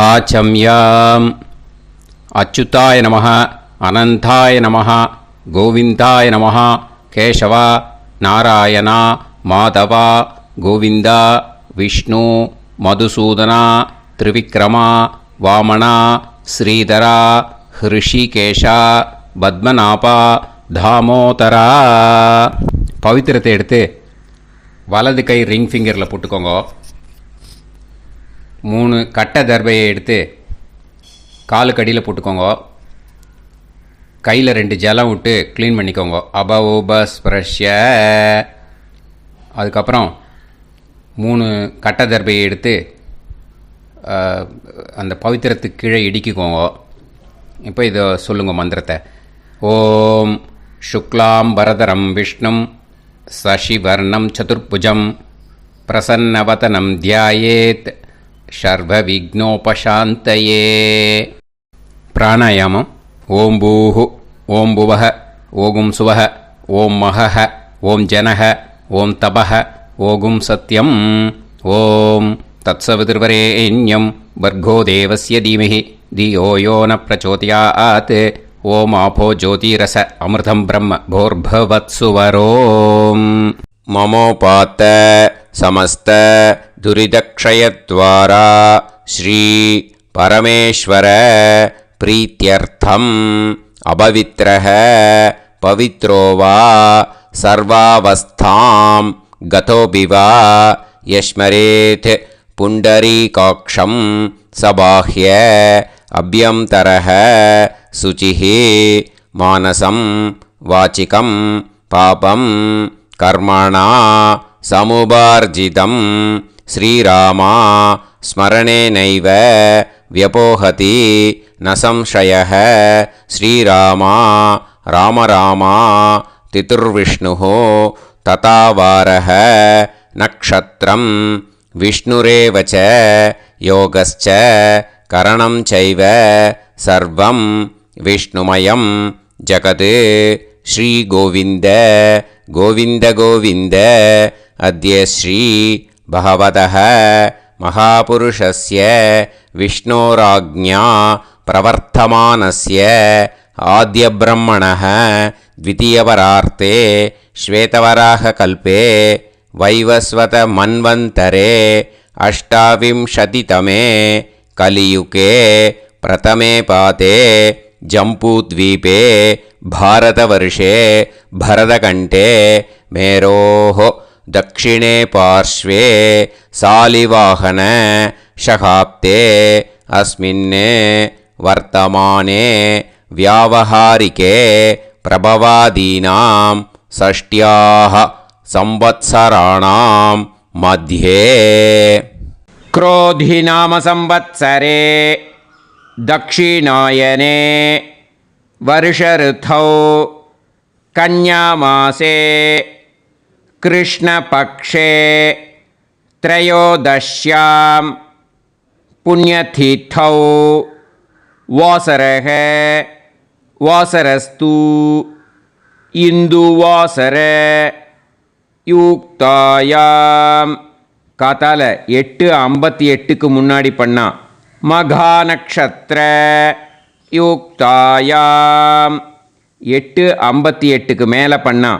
ஆச்சம்யாம். அச்சுதாய நமः, அனந்தாய நமः, கோவிந்தாய நமः, கேசவா, நாராயணா, மாதவா, கோவிந்தா, விஷ்ணு, மதுசூதனா, திரிவிக்ரமா, வாமனா, ஸ்ரீதரா, ஹிருஷிகேஷா, பத்மநாபா, தாமோதரா. பவித்திரத்தை எடுத்து வலது கை ரிங் ஃபிங்கரில் போட்டுக்கோங்க. 3 கட்டை தர்பையை எடுத்து காலுக்கடியில் போட்டுக்கோங்க. கையில் 2 ஜலம் விட்டு க்ளீன் பண்ணிக்கோங்க. அபௌபஸ்பிரஷ்ய. அதுக்கப்புறம் 3 கட்டை தர்பையை எடுத்து அந்த பவித்திரத்துக்கு கீழே இடிக்கிக்கோங்க. இப்போ இதை சொல்லுங்க மந்திரத்தை. ஓம் சுக்லாம் வரதரம் விஷ்ணும் சசிவர்ணம் சதுர்புஜம் பிரசன்னவதனம் தியாயேத் சர்வ விக்னோபசாந்தயே. பிராணாயாமம். ஓம் பூஹு, ஓம் புவஹ, ஓகும் சுவஹ, ஓம் மஹஹ, ஓம் ஜனஹ, ஓம் தபஹ, ஓகும் சத்யம். ஓம் தத்சவிதுர்வரேண்யம் வர்கோ தேவஸ்ய தீமஹி தியோ யோ ந பிரச்சோதயாத். ஓம் ஆபோ ஜோதிரச அமிர்தம் பிரம்ம போர்பவத்சுவரோம். மமோபாத்த சமஸ்த துரிதக்ஷயத்வாரா ஸ்ரீ பரமேஸ்வர பிரீத்யர்த்தம் அபவித்ரஹ பவித்ரோ வா சர்வாவஸ்தாம் கதோபிவா யஸ்மரேத் புண்டரீகாக்ஷம் சபாஹ்ய அப்யந்தரஹ சுசிஹ மானசம் வாச்சிகம் பாபம் கர்மணா சமுபார்ஜிதம் ஸ்ரீராமா ஸ்மரணேனைவ வ்யபோஹதி ந சம்சயः. ஸ்ரீராமா ராம ராமா திதுர்விஷ்ணுः ததா வாரः நக்ஷத்ரம் விஷ்ணுரேவ ச யோகஸ்ச கரணம் சைவ சர்வம் விஷ்ணுமயம் ஜகத். ஸ்ரீ கோவிந்த கோவிந்த கோவிந்த. அத்ய ஸ்ரீ பகவதः மகாபுருஷஸ்ய விஷ்ணோராஜ்ஞா பிரவர்த்தமானஸ்ய ஆத்யப்ரஹ்மணः த்விதீயவரார்த்தே ஸ்வேதவராககல்பே வைவஸ்வத மன்வந்தரே அஷ்டாவிம்சதிதமே கலியுகே பிரதமே பாதே ஜம்பூத்வீபே பாரதவர்ஷே பரதகண்டே மேரோः दक्षिणे पार्श्वे सालिवाहन शकाब्दे अस्मिन् वर्तमाने व्यावहारिके प्रभवादीनां षष्ट्याः संवत्सराणां मध्ये क्रोधिनाम संवत्सरे दक्षिणायने वर्षऋतौ कन्यामासे कृष्णपक्षे त्रयोदश्यां पुण्यतिथौ वासरः वासरस्तु इन्दुवासर யுக்தாயாம். காத்தால 8:58க்கு முன்னாடி பண்ணா மகா நக்ஷத்திர யுக்தாயாம். 8:58க்கு மேலே பண்ணா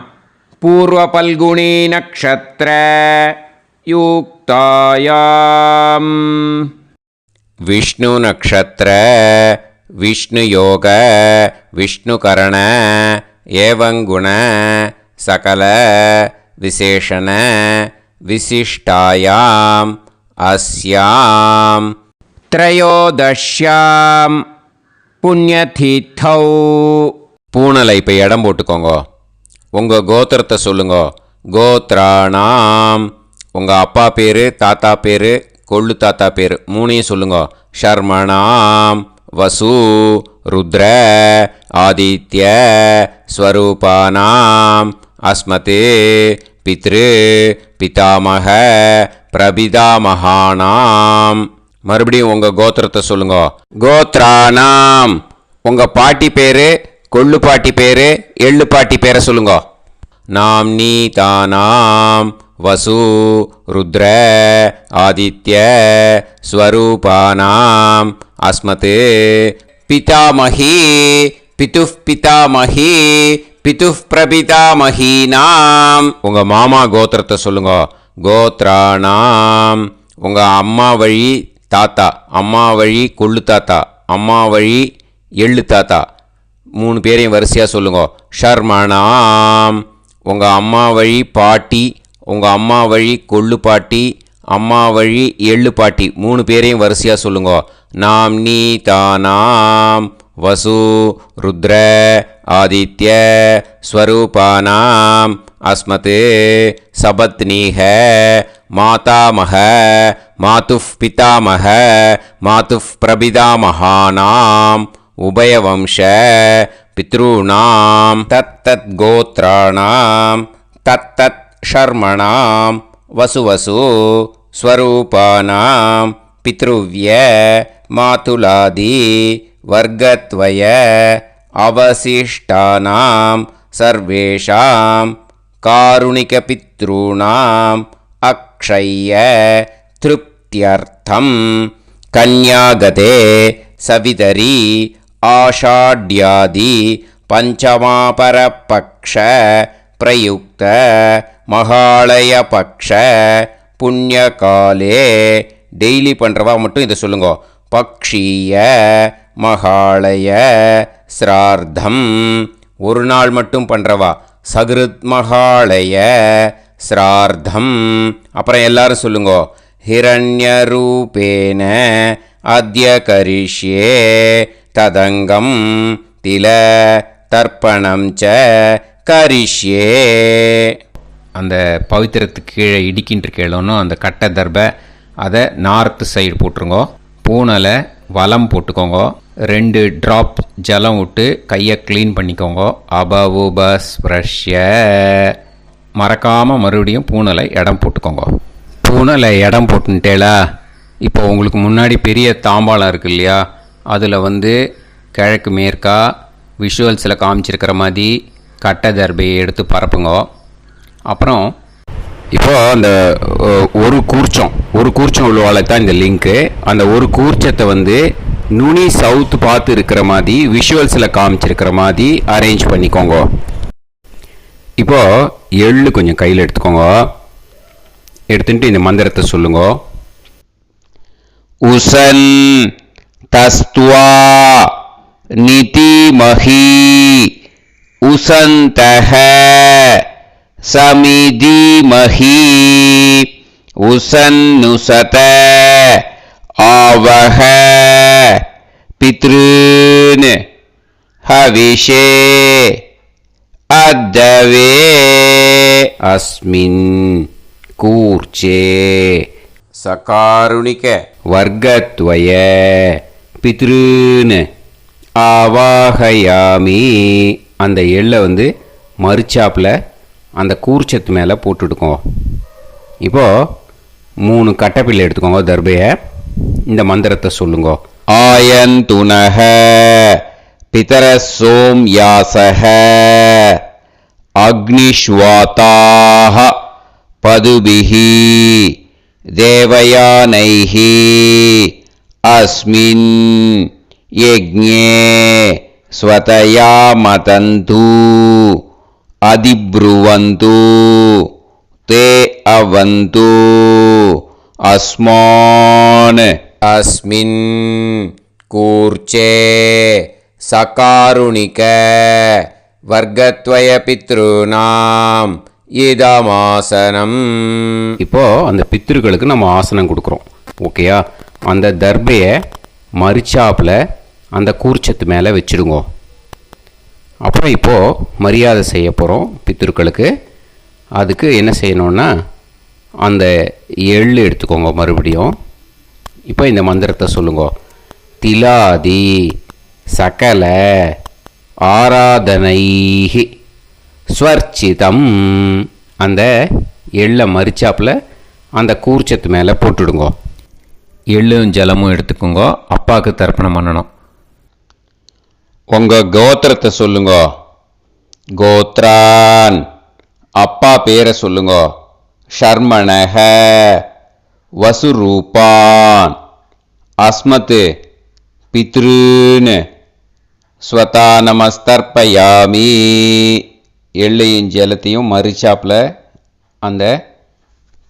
பூர்வ பல்குனி நக்ஷத்திர யுக்தாயாம். விஷ்ணு நக்ஷத்திர விஷ்ணு யோக விஷ்ணுகரண ஏவங்குண சகல விசேஷண விசிஷ்டாயாம் அஸ்யாம் த்ரயோதஷ்யாம் புண்ணியதிதௌ. பூனலை இப்போ இடம் போட்டுக்கோங்க. உங்கள் கோத்திரத்தை சொல்லுங்க. கோத்ராணாம். உங்கள் அப்பா பேர், தாத்தா பேர், கொள்ளு தாத்தா பேர் 3ஐயும் சொல்லுங்க. ஷர்மணாம் வசு ருத்ர ஆதித்ய ஸ்வரூபானாம் அஸ்மத் பித்ரு பிதாமக பிரபிதாமகானாம். மறுபடியும் உங்கள் கோத்திரத்தை சொல்லுங்க. கோத்ரானாம். உங்கள் பாட்டி பேர், கொள்ளு பாட்டி பேர், எள்ளு பாட்டி பேரை சொல்லுங்க. நாம் நீதானாம் வசு ருத்ர ஆதித்ய ஸ்வரூபானாம் அஸ்மத் பிதாமஹி பிதுஃப் பிதாமஹி பிதுஃப் பிரபிதாமஹீனாம். உங்கள் மாமா கோத்திரத்தை சொல்லுங்க. கோத்ரானாம் உங்கள் அம்மா வழி தாத்தா, அம்மா வழி கொள்ளு தாத்தா, அம்மா வழி எள்ளு தாத்தா, 3 பேரையும் வரிசையாக சொல்லுங்க. ஷர்மணாம் உங்கள் அம்மா வழி பாட்டி, உங்கள் அம்மா வழி கொள்ளு பாட்டி, அம்மா வழி எள்ளு பாட்டி, 3 பேரையும் வரிசையாக சொல்லுங்க. நாம் நீதானாம் வசு ருத்ர ஆதித்ய ஸ்வரூபானாம் அஸ்மத் சபத்னீஹ மாதாமஹ மாதுஃப் பிதாமஹ மாதுஃப் பிரபிதாமஹானாம் உபயவம்ச பித்ருணாம் தத்தத் கோத்ராணாம் தத்தத் ஷர்மணாம் வசுவசு ஸ்வரூபானாம் பித்ருவ்ய மாதுலாதி வர்கத்வய அவசிஷ்டானாம் சர்வேஷாம் காருணிகபித்ருணாம் அக்ஷய்ய திருப்தியர்த்தம் கன்யாகதே சவிதரி ஆஷாட்யாதி பஞ்சமாபரபக்ஷ பிரயுக்த மகாலய பக்ஷ புண்ணியகாலே. டெய்லி பண்ணுறவா மட்டும் இதை சொல்லுங்க. பக்ஷீய மகாலய ஸ்ரார்த்தம். ஒரு நாள் மட்டும் பண்ணுறவா சகிருத் மகாலய ஸ்ரார்த்தம். அப்புறம் எல்லாரும் சொல்லுங்க. ஹிரண்யரூபேன அத்ய கரிஷ்யே ததங்கம் தில தர்ப்பணம் ச கரிஷ்யே. அந்த பவித்திரத்துக்கு கீழே இடிக்கின்ற கேளோன்னு அந்த கட்டை தர்பை அதை நார்த்து சைடு போட்டுருங்கோ. பூனலை வலம் போட்டுக்கோங்க. 2 ட்ராப் ஜலம் விட்டு கையை க்ளீன் பண்ணிக்கோங்க. அபவுபஸ்ப்ரஷ்ய. மறக்காமல் மறுபடியும் பூனலை இடம் போட்டுக்கோங்க. பூனலை இடம் போட்டுட்டேலா. இப்போ உங்களுக்கு முன்னாடி பெரிய தாம்பாளம் இருக்கு இல்லையா, அதில் கிழக்கு மேற்கா விஷுவல்ஸில் காமிச்சிருக்கிற மாதிரி கட்டை தர்பையை எடுத்து பரப்புங்க. அப்புறம் இப்போது அந்த ஒரு கூர்ச்சம் உள்ளவாளை தான் இந்த லிங்க்கு. அந்த ஒரு கூர்ச்சத்தை நுனி சவுத்து பார்த்து இருக்கிற மாதிரி விஷுவல்ஸில் காமிச்சிருக்கிற மாதிரி அரேஞ்ச் பண்ணிக்கோங்க. இப்போது எள்ளு கொஞ்சம் கையில் எடுத்துக்கோங்க. எடுத்துட்டு இந்த மந்திரத்தை சொல்லுங்க. உசன் தஸ்துவா நிதிமஹி உசந்தஹ சமிதிமஹி உசன்னுசத ஆவஹ பித்ருன் ஹவிஷே அத்தவே அஸ்மின் கூர்ச்சே சகாருணிக வர்க்கத்வய பித்ருன் ஆவாஹயாமி. அந்த எள்ளை மறுச்சாப்பில் அந்த கூர்ச்சத்து மேலே போட்டுடுக்கோங்க. இப்போது 3 கட்டப்பிள்ளை எடுத்துக்கோங்க. தர்பையை இந்த மந்திரத்தை சொல்லுங்க. ஆயந்துனஹ பிதர சோம்யாசஹ அக்னிஷ்வாதாஹ பதுபிஹி தேவயானைஹி அஸ்மின் யஜ்ஞே ஸ்வதயா மதந்து அதிப்ருவந்து தே அவது அஸ்மான் அஸ்மின் கூர்ச்சே சகாருணிக வர்க்கத்வய பித்ருநாம் இதமாசனம். இப்போது அந்த பித்ருக்களுக்கு நம்ம ஆசனம் கொடுக்குறோம். ஓகேயா? அந்த தர்பையை மரிச்சாப்பில் அந்த கூர்ச்சத்து மேலே வச்சுடுங்க. அப்புறம் இப்போது மரியாதை செய்ய போகிறோம் பித்ருக்களுக்கு. அதுக்கு என்ன செய்யணுன்னா அந்த எள்ளு எடுத்துக்கோங்க. மறுபடியும் இப்போ இந்த மந்திரத்தை சொல்லுங்க. திலாதி சகல ஆராதனைஹி ஸ்வர்ச்சிதம். அந்த எள்ளை மரிச்சாப்பில் அந்த கூர்ச்சத்து மேலே போட்டுடுங்க. எள்ளும் ஜலமும் எடுத்துக்கோங்க. அப்பாவுக்கு தர்ப்பணம் பண்ணணும். உங்கள் கோத்திரத்தை சொல்லுங்க. கோத்ரான் அப்பா பேரை சொல்லுங்க. ஷர்மணஹ வசுரூபான் அஸ்மத் பித்ருன் ஸ்வதா நமஸ்தர்ப்பயாமி. எள்ளையும் ஜலத்தையும் மறிச்சாப்பில் அந்த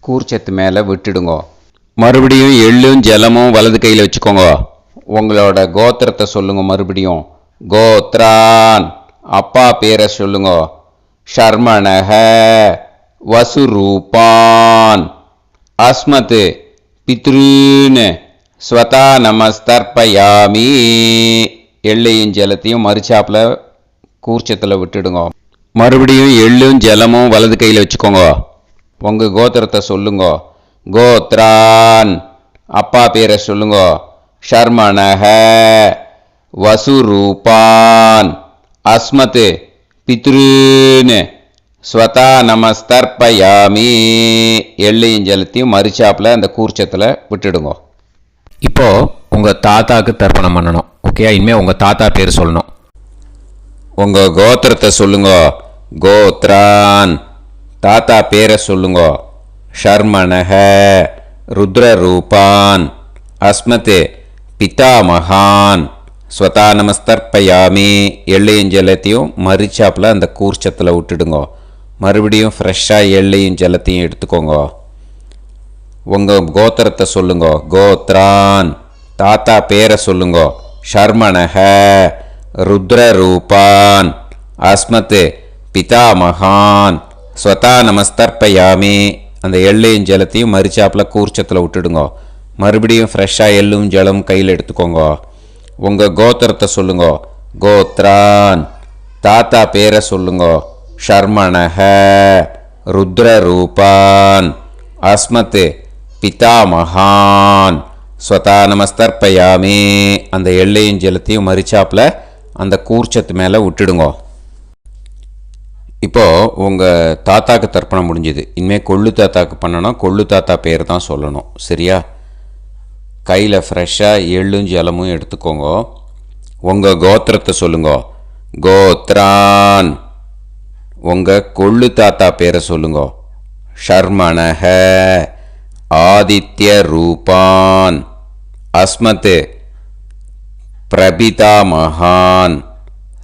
கூர்ச்சத்து மேலே விட்டுடுங்கோ. மறுபடியும் எள்ளும் ஜலமும் வலது கையில் வச்சுக்கோங்க. உங்களோட கோத்திரத்தை சொல்லுங்க. மறுபடியும் கோத்ரான் அப்பா பேரை சொல்லுங்க. ஷர்மணஹ வசுரூபான் அஸ்மத் பித்ருன் ஸ்வதா நமஸ்தர்ப்பயாமி. எள்ளையும் ஜலத்தையும் மறிச்சாப்பில் கூர்ச்சத்தில் விட்டுடுங்க. மறுபடியும் எள்ளும் ஜலமும் வலது கையில் வச்சுக்கோங்க. உங்கள் கோத்திரத்தை சொல்லுங்க. கோத்ரான் அப்பா பேரை சொல்லுங்க. ஷர்மணஹ வசுரூபான் அஸ்மத் பித்ருன் ஸ்வதா நமஸ்தர்ப்பயாமி. எள்ளையும் ஜலத்தையும் மறிச்சாப்பில் அந்த கூர்ச்சத்தில் விட்டுடுங்க. இப்போது உங்கள் தாத்தாவுக்கு தர்ப்பணம் பண்ணணும். ஓகே, இனிமேல் உங்கள் தாத்தா பேர் சொல்லணும். உங்கள் கோத்திரத்தை சொல்லுங்க. கோத்ரான் தாத்தா பேரை சொல்லுங்க. ஷர்மணஹ ருத்ரரூபான் அஸ்மத் பிதாமகான் ஸ்வதா நமஸ்தர்ப்பயாமி. எள்ளையும் ஜலத்தையும் மறிச்சாப்பில் அந்த கூர்ச்சத்தில் விட்டுடுங்க. மறுபடியும் ஃப்ரெஷ்ஷாக எள்ளையும் ஜலத்தையும் எடுத்துக்கோங்க. உங்கள் கோத்திரத்தை சொல்லுங்க. கோத்ரான் தாத்தா பேரை சொல்லுங்க. ஷர்மணஹ ருத்ரரூபான் அஸ்மத் பிதாமகான் ஸ்வதா நமஸ்தர்ப்பயாமி. அந்த எள்ளையும் ஜலத்தையும் மறிச்சாப்பில் கூர்ச்சத்தில் விட்டுடுங்க. மறுபடியும் ஃப்ரெஷ்ஷாக எள்ளும் ஜலம் கையில் எடுத்துக்கோங்க. உங்கள் கோத்திரத்தை சொல்லுங்க. கோத்ரான் தாத்தா பேரை சொல்லுங்க. ஷர்மணஹ ருத்ரரூபான் அஸ்மத் பிதாமகான் ஸ்வதா நமஸ்தர்ப்பயாமி. அந்த எள்ளையும் ஜலத்தையும் மறிச்சாப்பில் அந்த கூர்ச்சத்து மேலே விட்டுடுங்க. இப்போது உங்கள் தாத்தாக்கு தர்ப்பணம் முடிஞ்சுது. இனிமேல் கொள்ளு தாத்தாக்கு பண்ணணும். கொள்ளு தாத்தா பேர் தான் சொல்லணும். சரியா? கையில் ஃப்ரெஷ்ஷாக எள்ளும் ஜலமும் எடுத்துக்கோங்க. உங்கள் கோத்திரத்தை சொல்லுங்க. கோத்ரான் உங்கள் கொள்ளு தாத்தா பேரை சொல்லுங்க. ஷர்மணஹ ஆதித்ய ரூபான் அஸ்மத் பிரபிதாமகான்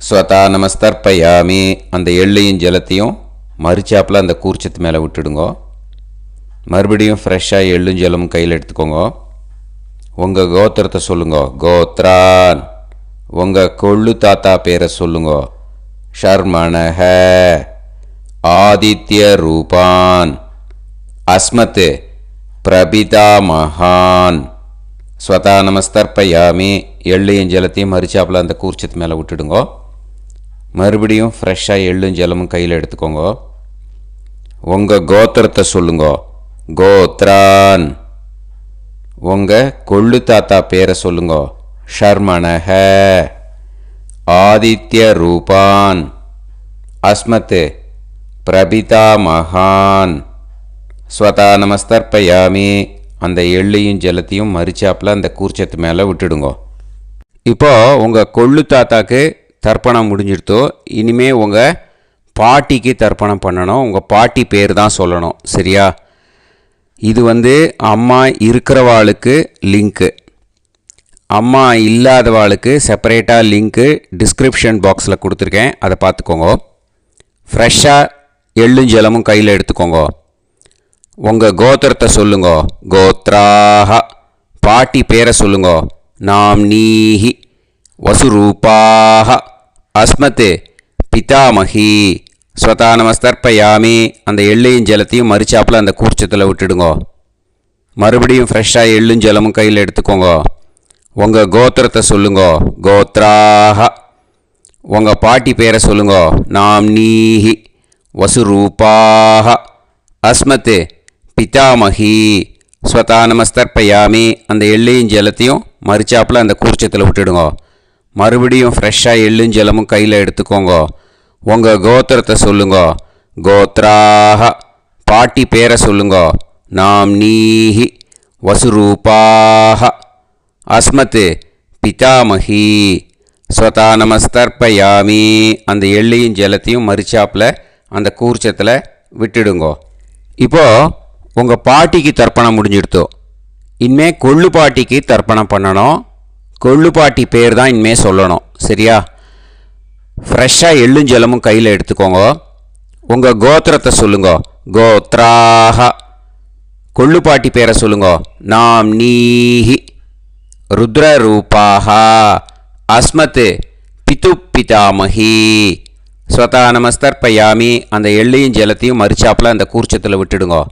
ஸ்வதா நமஸ்தர்ப்பயாமி. அந்த எள்ளையும் ஜலத்தையும் மறிச்சாப்பில் அந்த கூர்ச்சத்து மேலே விட்டுடுங்க. மறுபடியும் ஃப்ரெஷ்ஷாக எள்ளும் ஜலமும் கையில் எடுத்துக்கோங்க. உங்கள் கோத்திரத்தை சொல்லுங்க. கோத்ரான் உங்கள் கொள்ளு தாத்தா பேரை சொல்லுங்க. ஷர்மணஹ ஆதித்ய ரூபான் அஸ்மத் பிரபிதாமகான் ஸ்வதா நமஸ்தர்ப்பயாமி. எள்ளையும் ஜலத்தையும் மறிச்சாப்பில் அந்த கூர்ச்சத்து மேலே விட்டுடுங்க. மறுபடியும் ஃப்ரெஷ்ஷாக எள்ளும் ஜலமும் கையில் எடுத்துக்கோங்க. உங்கள் கோத்திரத்தை சொல்லுங்க. கோத்ரான் உங்கள் கொள்ளு தாத்தா பேரை சொல்லுங்க. ஷர்மணஹ ஆதித்ய ரூபான் அஸ்மத் பிரபிதாமகான் ஸ்வதா நமஸ்தர்ப்பயாமி. அந்த எள்ளையும் ஜலத்தையும் மறிச்சாப்பில் அந்த கூர்ச்சத்து மேலே விட்டுடுங்க. இப்போது உங்கள் கொள்ளு தாத்தாக்கு தர்ப்பணம் முடிஞ்சிடுத்தோ. இனிமே உங்கள் பாட்டிக்கு தர்ப்பணம் பண்ணணும். உங்கள் பாட்டி பேர் தான் சொல்லணும். சரியா? இது அம்மா இருக்கிறவாளுக்கு லிங்க்கு, அம்மா இல்லாதவாளுக்கு செப்பரேட்டாக லிங்க்கு டிஸ்கிரிப்ஷன் பாக்ஸில் கொடுத்துருக்கேன். அதை பார்த்துக்கோங்க. ஃப்ரெஷ்ஷாக எள்ளும் ஜலமும் கையில் எடுத்துக்கோங்க. உங்கள் கோத்திரத்தை சொல்லுங்க. கோத்ராஹ பாட்டி பேரை சொல்லுங்க. நாம்னீஹி வசுரூபாஹ அஸ்மத் பிதாமகி ஸ்வதா நமஸ்தர்ப்பயாமி. அந்த எள்ளையும் ஜலத்தையும் மறிச்சாப்பில் அந்த கூர்ச்சத்தில் விட்டுடுங்க. மறுபடியும் ஃப்ரெஷ்ஷாக எள்ளும் ஜலமும் கையில் எடுத்துக்கோங்க. உங்கள் கோத்திரத்தை சொல்லுங்க. கோத்ராஹ உங்கள் பாட்டி பேரை சொல்லுங்க. நாம்னீஹி வசுரூபாஹ அஸ்மத் பிதாமகி ஸ்வதா நமஸ்தர்ப்பயாமி. அந்த எள்ளையும் ஜலத்தையும் மறிச்சாப்பில் அந்த கூர்ச்சத்தில் விட்டுடுங்க. மறுபடியும் ஃப்ரெஷ்ஷாக எள்ளும் ஜலமும் கையில் எடுத்துக்கோங்க. உங்கள் கோத்திரத்தை சொல்லுங்க. கோத்ராஹ பாட்டி பேரை சொல்லுங்க. நாம்னீஹி வசுரூபாஹ அஸ்மத் பிதாமகி ஸ்வதா நமஸ்தர்ப்பயாமி. அந்த எள்ளையும் ஜலத்தையும் மறிச்சாப்பில் அந்த கூர்ச்சத்தில் விட்டுடுங்க. இப்போது உங்கள் பாட்டிக்கு தர்ப்பணம் முடிஞ்சிடுத்தோ. இனிமே கொள்ளு பாட்டிக்கு தர்ப்பணம் பண்ணணும். கொள்ளு பாட்டி பேர் தான் இனிமே சொல்லணும். சரியா? ஃப்ரெஷ்ஷாக எள்ளும் ஜலமும் கையில் எடுத்துக்கோங்க. உங்கள் கோத்திரத்தை சொல்லுங்க. கோத்ராஹ. கொள்ளு பாட்டி பேரை சொல்லுங்க. நாம் நீஹி ருத்ரரூபாஹ அஸ்மத் பிது பிதாமஹி ஸ்வதா நமஸ்தர்ப்பயாமி. அந்த எள்ளையும் ஜலத்தையும் மறிச்சாப்பில் அந்த கூர்ச்சத்தில் விட்டுடுங்க.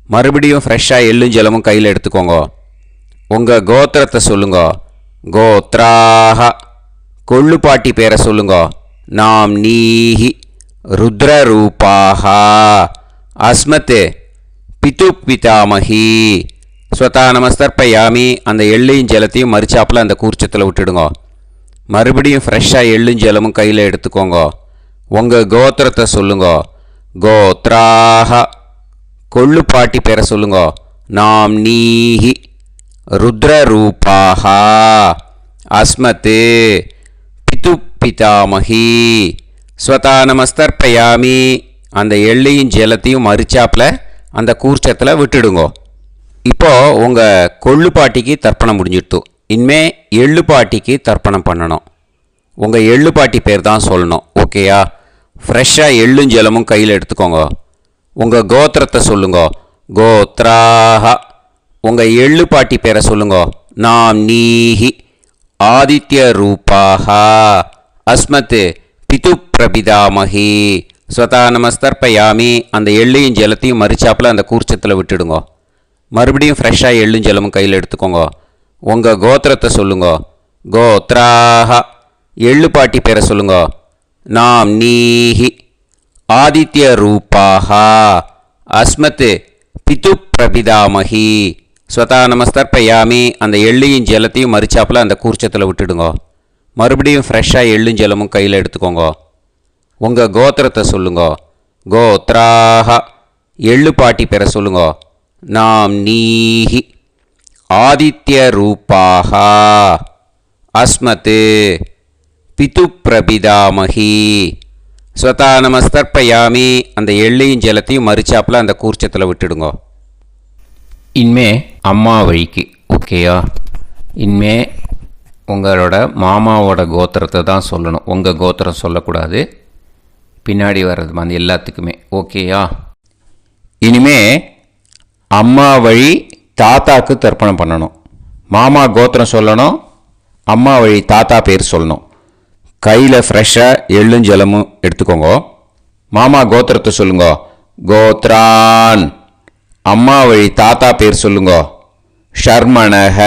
மறுபடியும் ஃப்ரெஷ்ஷாக எள்ளும் ஜலமும் கையில் எடுத்துக்கோங்க. உங்கள் கோத்திரத்தை சொல்லுங்க. கோத்ராஹ. கொள்ளு பாட்டி பேரை சொல்லுங்க. நாம் நீஹி ருத்ரரூபாஹ அஸ்மத் பிது பிதாமஹி ஸ்வதா நமஸ்தர்ப்பயாமி. அந்த எள்ளையும் ஜலத்தையும் மறிச்சாப்பில் அந்த கூர்ச்சத்தில் விட்டுடுங்க. மறுபடியும் ஃப்ரெஷ்ஷாக எள்ளும் ஜலமும் கையில் எடுத்துக்கோங்க. உங்கள் கோத்திரத்தை சொல்லுங்க. கோத்ராஹ. கொள்ளு பாட்டி பேரை சொல்லுங்க. நாம் நீஹி ருத்ரரூபாஹ அஸ்மத் பிது பிதாமஹி ஸ்வதா நமஸ்தர்ப்பயாமி. அந்த எள்ளையும் ஜலத்தையும் மறிச்சாப்பில் அந்த கூர்ச்சத்தில் விட்டுடுங்க. இப்போது உங்கள் கொள்ளு பாட்டிக்கு தர்ப்பணம் முடிஞ்சிடுத்து. இனிமே எள்ளு பாட்டிக்கு தர்ப்பணம் பண்ணணும். உங்கள் எள்ளு பாட்டி பேர் தான் சொல்லணும். ஓகேயா? ஃப்ரெஷ்ஷாக எள்ளும் ஜலமும் கையில் எடுத்துக்கோங்க. உங்கள் கோத்திரத்தை சொல்லுங்க. கோத்ராஹ. உங்கள் எள்ளு பாட்டி பேரை சொல்லுங்க. நாம் நீஹி ஆதித்ய ரூபாஹ அஸ்மத் பிது பிரபிதாமஹி ஸ்வதா நமஸ்தர்ப்பயாமி. அந்த எள்ளையும் ஜலத்தையும் மறிச்சாப்பில் அந்த கூர்ச்சத்தில் விட்டுடுங்க. மறுபடியும் ஃப்ரெஷ்ஷாக எள்ளும் ஜலமும் கையில் எடுத்துக்கோங்க. உங்கள் கோத்திரத்தை சொல்லுங்க. கோத்ராஹ. எள்ளு பாட்டி பேரை சொல்லுங்க. நாம் நீஹி ஆதித்ய ரூபாஹ அஸ்மத் பிது பிரபிதாமஹி ஸ்வதா நமஸ்தர்ப்பயாமி. அந்த எள்ளையும் ஜலத்தையும் மறிச்சாப்பில் அந்த கூர்ச்சத்தில் விட்டுடுங்க. மறுபடியும் ஃப்ரெஷ்ஷாக எள்ளும் ஜலமும் கையில் எடுத்துக்கோங்க. உங்கள் கோத்திரத்தை சொல்லுங்க. கோத்ராஹ. எள்ளு பாட்டி பேரை சொல்லுங்க. நாம் நீஹி ஆதித்ய ரூபாஹ அஸ்மத் பிது பிரபிதாமஹி ஸ்வதா நமஸ்தர்ப்பயாமி. அந்த எள்ளையும் ஜலத்தையும் மறிச்சாப்பில் அந்த கூர்ச்சத்தில் விட்டுடுங்க. இனிமே அம்மா வழிக்கு. ஓகேயா? இனிமே உங்களோட மாமாவோட கோத்திரத்தை தான் சொல்லணும். உங்கள் கோத்திரம் சொல்லக்கூடாது. பின்னாடி வர்றது வந்து எல்லாத்துக்குமே. ஓகேயா? இனிமே அம்மா வழி தாத்தாக்கு தர்ப்பணம் பண்ணணும். மாமா கோத்திரம் சொல்லணும். அம்மா வழி தாத்தா பேர் சொல்லணும். கையில் ஃப்ரெஷ்ஷாக எள்ளும் ஜலமும் எடுத்துக்கோங்க. மாமா கோத்திரத்தை சொல்லுங்க. கோத்ரான். அம்மா வழி தாத்தா பேர் சொல்லுங்க. ஷர்மணஹ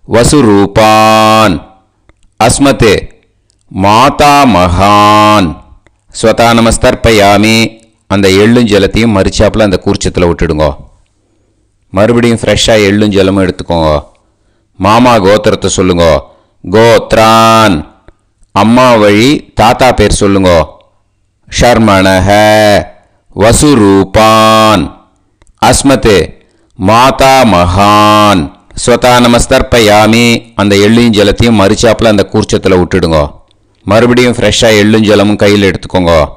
வசுரூபான் அஸ்மத் மாதா மகான் ஸ்வதா நமஸ்தர்ப்பயாமி. அந்த எள்ளும் ஜலத்தையும் மறிச்சாப்பில் அந்த கூர்ச்சத்தில் விட்டுடுங்க. மறுபடியும் ஃப்ரெஷ்ஷாக எள்ளும் ஜலமும் எடுத்துக்கோங்க. மாமா கோத்திரத்தை சொல்லுங்க. கோத்ரான். அம்மா வழி தாத்தா பேர் சொல்லுங்க. ஷர்மணஹ வசுரூபான் அஸ்மத் மாதா மகான் ஸ்வதா நமஸ்தர்ப்பயாமி. அந்த எள்ளையும் ஜலத்தையும் மறிச்சாப்பில் அந்த கூர்ச்சத்தில் விட்டுடுங்க. மறுபடியும் ஃப்ரெஷ்ஷாக எள்ளும் ஜலமும் கையில் எடுத்துக்கோங்க.